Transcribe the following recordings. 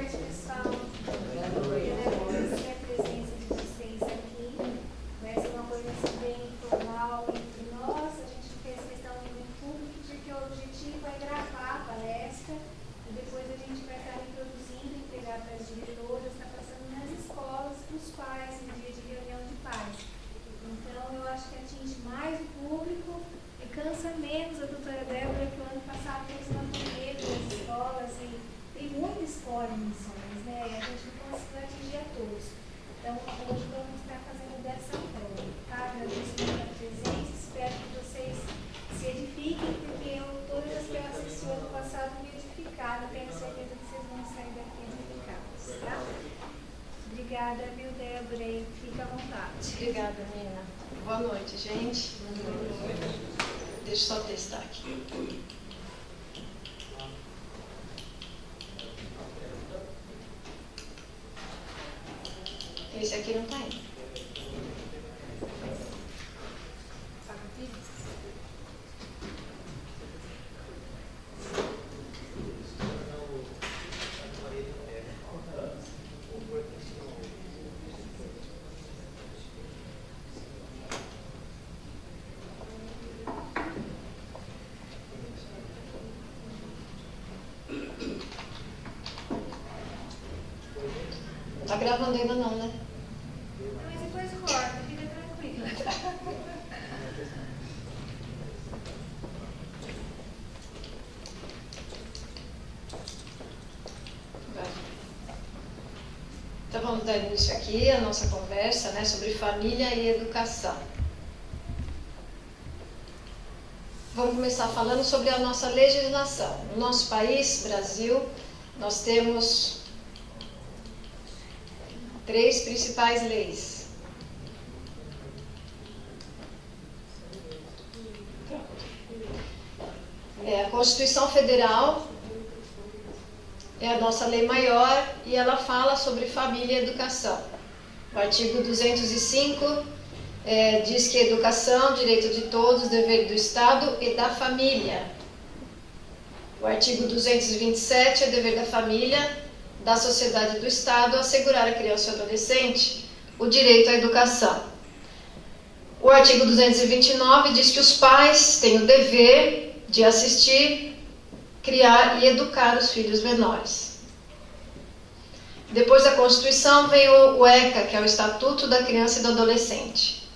noite, pessoal. Agradecer a presença de vocês aqui. Vai ser uma coisa assim bem informal entre nós. A gente fez questão de ir em público porque o objetivo é gravar a palestra e depois a gente vai estar reproduzindo, entregar para as diretoras, está passando nas escolas, para os pais, no dia de reunião de pais. Então, eu acho que atinge mais o público e cansa menos a doutora Débora, que o ano passado fez uma turnê nas escolas e tem muita escola em Missões, né? E a gente não conseguiu atingir a todos. Então, hoje vamos estar fazendo dessa forma, tá? Agradeço muito a presença, espero que vocês se edifiquem, porque todas as que eu assisti o ano passado me edificaram, tenho certeza que vocês vão sair daqui edificados, tá? Obrigada, viu, Débora, e fica à vontade. Obrigada, Nina. Boa noite, gente. Deixa eu só testar aqui. Esse aqui não está indo. Tá gravando ainda não, né? Mas depois corta, fica tranquila. Então vamos dar início aqui à nossa conversa, né, sobre família e educação. Vamos começar falando sobre a nossa legislação. No nosso país, Brasil, nós temos 3 principais leis. A Constituição Federal é a nossa lei maior e ela fala sobre família e educação. O artigo 205 diz que a educação, direito de todos, dever do Estado e da família. O artigo 227 é dever da família, da sociedade e do Estado assegurar à criança e ao adolescente o direito à educação. O artigo 229 diz que os pais têm o dever de assistir, criar e educar os filhos menores. Depois da Constituição vem o ECA, que é o Estatuto da Criança e do Adolescente.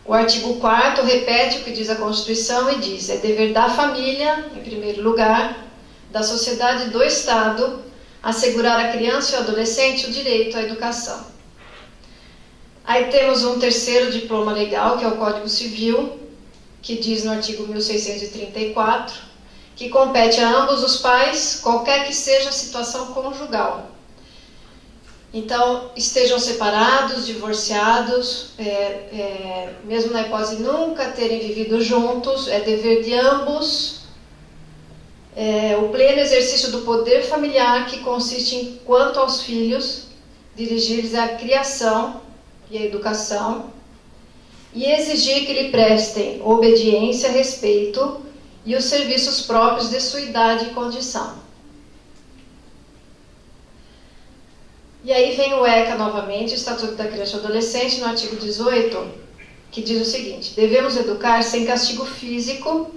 O artigo 4º repete o que diz a Constituição e diz: é dever da família, em primeiro lugar, da sociedade e do Estado, assegurar à criança e ao adolescente o direito à educação. Aí temos um terceiro diploma legal, que é o Código Civil, que diz no artigo 1634, que compete a ambos os pais, qualquer que seja a situação conjugal. Então, estejam separados, divorciados, mesmo na hipótese de nunca terem vivido juntos, é dever de ambos o pleno exercício do poder familiar, que consiste em, quanto aos filhos, dirigir-lhes a criação e a educação e exigir que lhe prestem obediência, respeito e os serviços próprios de sua idade e condição. E aí vem o ECA novamente, o Estatuto da Criança e do Adolescente, no artigo 18, que diz o seguinte: devemos educar sem castigo físico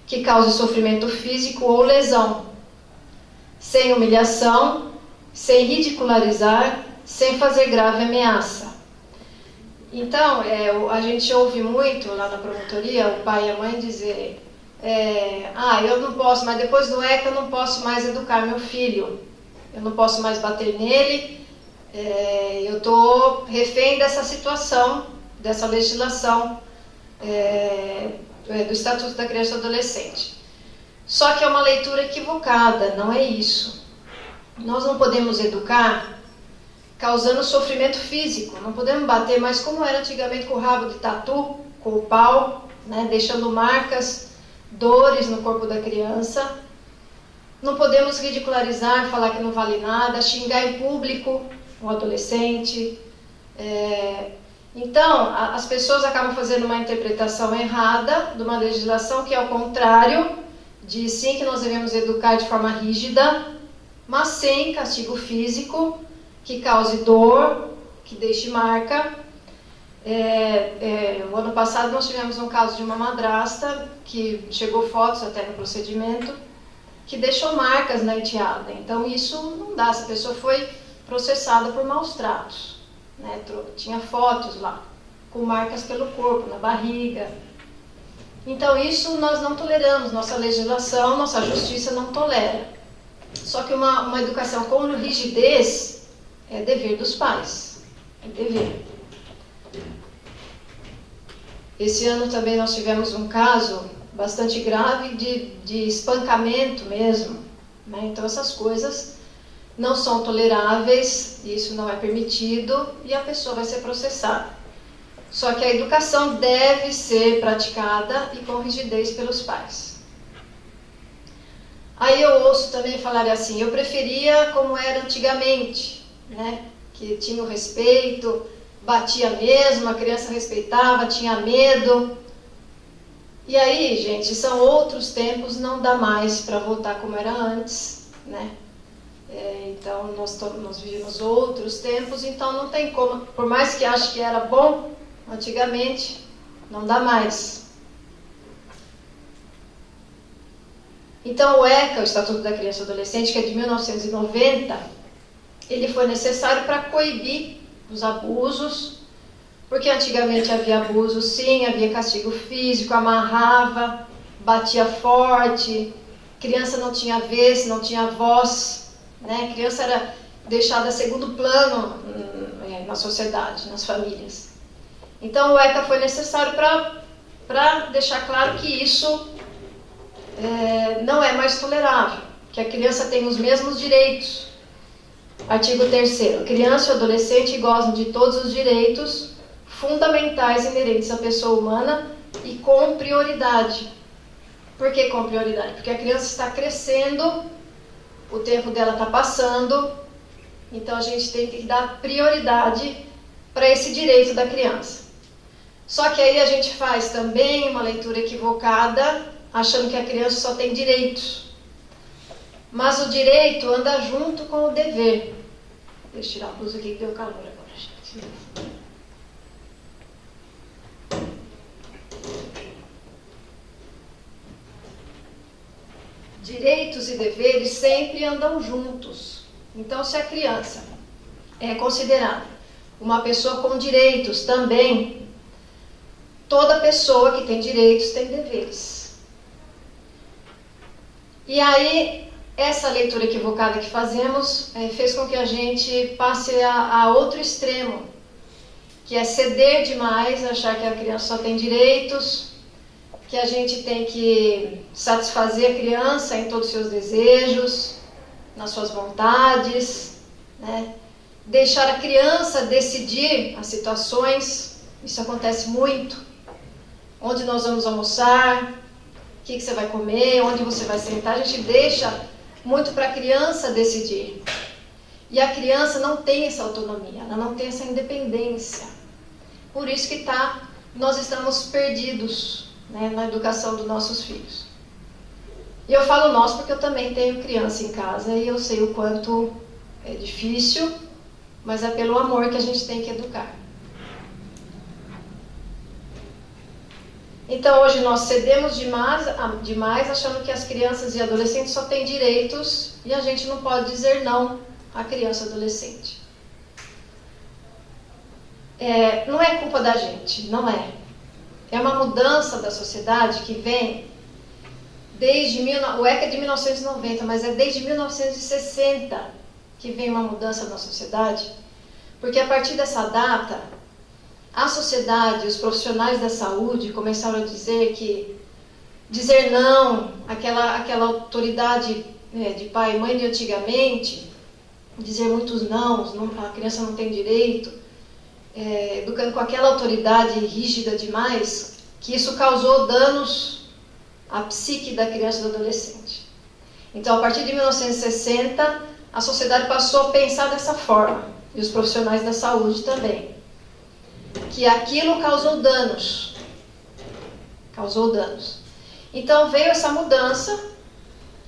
que cause sofrimento físico ou lesão, sem humilhação, sem ridicularizar, sem fazer grave ameaça. Então, a gente ouve muito lá na promotoria o pai e a mãe dizerem: eu não posso, mas depois do ECA eu não posso mais educar meu filho, eu não posso mais bater nele, eu estou refém dessa situação, dessa legislação do Estatuto da Criança e do Adolescente. Só que é uma leitura equivocada, não é isso. Nós não podemos educar causando sofrimento físico, não podemos bater, mas como era antigamente com o rabo de tatu, com o pau, né, deixando marcas, dores no corpo da criança. Não podemos ridicularizar, falar que não vale nada, xingar em público o adolescente. Então, as pessoas acabam fazendo uma interpretação errada de uma legislação que é ao contrário, diz sim que nós devemos educar de forma rígida, mas sem castigo físico que cause dor, que deixe marca. O ano passado nós tivemos um caso de uma madrasta que chegou fotos até no procedimento, que deixou marcas na enteada. Então isso não dá, essa pessoa foi processada por maus tratos, né? Tinha fotos lá, com marcas pelo corpo, na barriga. Então isso nós não toleramos, nossa legislação, nossa justiça não tolera. Só que uma educação com rigidez é dever dos pais, é dever. Esse ano também nós tivemos um caso bastante grave de espancamento mesmo, né? Então essas coisas não são toleráveis, isso não é permitido e a pessoa vai ser processada. Só que a educação deve ser praticada e com rigidez pelos pais. Aí eu ouço também falar assim, eu preferia como era antigamente, né? Que tinha o respeito, batia mesmo, a criança respeitava, tinha medo. E aí, gente, são outros tempos, não dá mais para voltar como era antes, né? Então, nós vivemos outros tempos, então não tem como, por mais que ache que era bom, antigamente, não dá mais. Então, o ECA, o Estatuto da Criança e do Adolescente, que é de 1990, ele foi necessário para coibir os abusos, porque antigamente havia abuso, sim, havia castigo físico, amarrava, batia forte, criança não tinha vez, não tinha voz, né? Criança era deixada a segundo plano na sociedade, nas famílias. Então o ECA foi necessário para deixar claro que isso não é mais tolerável, que a criança tem os mesmos direitos. Artigo 3º. Criança e adolescente gozam de todos os direitos fundamentais inerentes à pessoa humana e com prioridade. Por que com prioridade? Porque a criança está crescendo, o tempo dela está passando, então a gente tem que dar prioridade para esse direito da criança. Só que aí a gente faz também uma leitura equivocada, achando que a criança só tem direitos. Mas o direito anda junto com o dever. Deixa eu tirar a blusa aqui que deu calor agora, gente. Direitos e deveres sempre andam juntos. Então, se a criança é considerada uma pessoa com direitos também, toda pessoa que tem direitos tem deveres. E aí, essa leitura equivocada que fazemos fez com que a gente passe a outro extremo, que é ceder demais, achar que a criança só tem direitos, que a gente tem que satisfazer a criança em todos os seus desejos, nas suas vontades, né? Deixar a criança decidir as situações, isso acontece muito. Onde nós vamos almoçar, o que você vai comer, onde você vai sentar, a gente deixa muito para a criança decidir. E a criança não tem essa autonomia, ela não tem essa independência. Por isso que nós estamos perdidos, né, na educação dos nossos filhos. E eu falo nós porque eu também tenho criança em casa e eu sei o quanto é difícil, mas é pelo amor que a gente tem que educar. Então hoje nós cedemos demais achando que as crianças e adolescentes só têm direitos e a gente não pode dizer não à criança e adolescente. Não é culpa da gente, não é. É uma mudança da sociedade que vem desde... O ECA é de 1990, mas é desde 1960 que vem uma mudança na sociedade, porque a partir dessa data, a sociedade, os profissionais da saúde começaram a dizer que dizer não, aquela autoridade de pai e mãe de antigamente, dizer muitos nãos, a criança não tem direito, educando com aquela autoridade rígida demais, que isso causou danos à psique da criança e do adolescente. Então, a partir de 1960, a sociedade passou a pensar dessa forma, e os profissionais da saúde também, que aquilo causou danos. Então veio essa mudança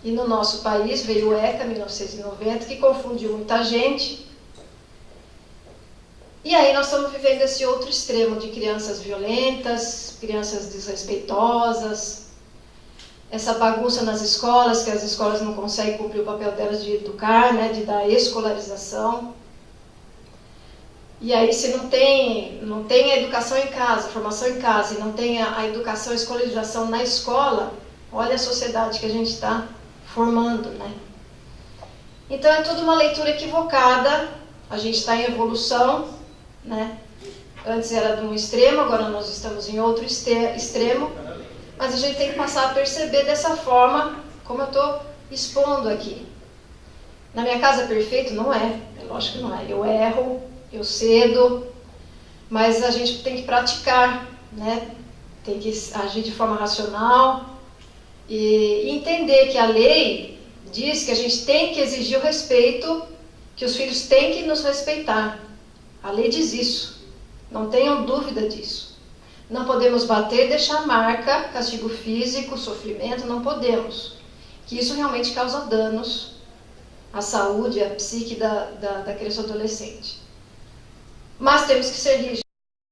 E no nosso país veio o ECA, 1990, que confundiu muita gente. E aí nós estamos vivendo esse outro extremo de crianças violentas, crianças desrespeitosas, essa bagunça nas escolas, que as escolas não conseguem cumprir o papel delas de educar, né, de dar escolarização. E aí, se não tem a educação em casa, a formação em casa, e não tem a educação, a escolarização na escola, olha a sociedade que a gente está formando, né? Então, é tudo uma leitura equivocada, a gente está em evolução, né? Antes era de um extremo, agora nós estamos em outro extremo, mas a gente tem que passar a perceber dessa forma, como eu estou expondo aqui. Na minha casa perfeito não é lógico que não é. Eu erro, eu cedo, mas a gente tem que praticar, né? Tem que agir de forma racional e entender que a lei diz que a gente tem que exigir o respeito, que os filhos têm que nos respeitar. A lei diz isso, não tenham dúvida disso. Não podemos bater, deixar marca, castigo físico, sofrimento, não podemos. Que isso realmente causa danos à saúde, à psique da criança ou adolescente. Mas temos que ser rígidos.